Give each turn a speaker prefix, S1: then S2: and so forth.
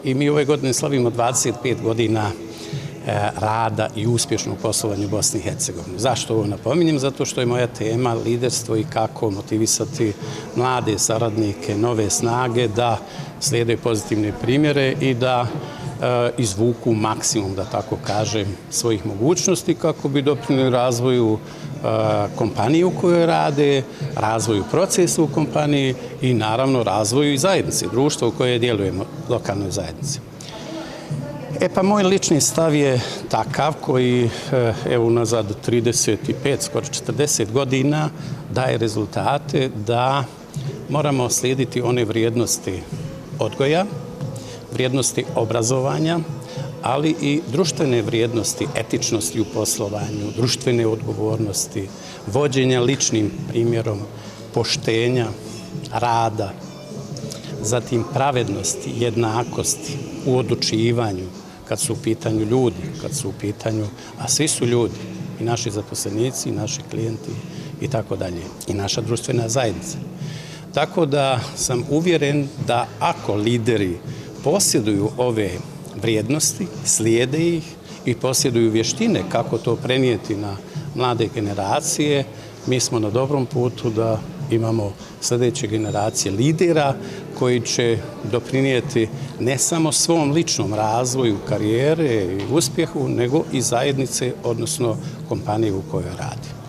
S1: i mi ove godine slavimo 25 godina rada i uspješnog poslovanja u Bosni i Hercegovini. Zašto ovo napominjem? Zato što je moja tema liderstvo i kako motivisati mlade saradnike, nove snage da slijede pozitivne primjere i da izvuku maksimum, da tako kažem, svojih mogućnosti kako bi doprinijeli razvoju kompanije u kojoj rade, razvoju procesa u kompaniji i naravno razvoju i zajednice, društva u kojoj djelujemo, lokalnoj zajednici. Pa moj lični stav je takav koji, evo unazad 35, skoro 40 godina daje rezultate da moramo slijediti one vrijednosti odgoja, vrijednosti obrazovanja, ali i društvene vrijednosti, etičnosti u poslovanju, društvene odgovornosti, vođenja ličnim primjerom, poštenja, rada, zatim pravednosti, jednakosti u odlučivanju, kad su u pitanju ljudi, kad su u pitanju, a svi su ljudi, i naši zaposlenici, i naši klijenti, i tako dalje, i naša društvena zajednica. Tako da sam uvjeren da ako lideri posjeduju ove vrijednosti, slijede ih i posjeduju vještine kako to prenijeti na mlade generacije, mi smo na dobrom putu da imamo sljedeće generacije lidera koji će doprinijeti ne samo svom ličnom razvoju, karijere i uspjehu, nego i zajednice, odnosno kompanije u kojoj radi.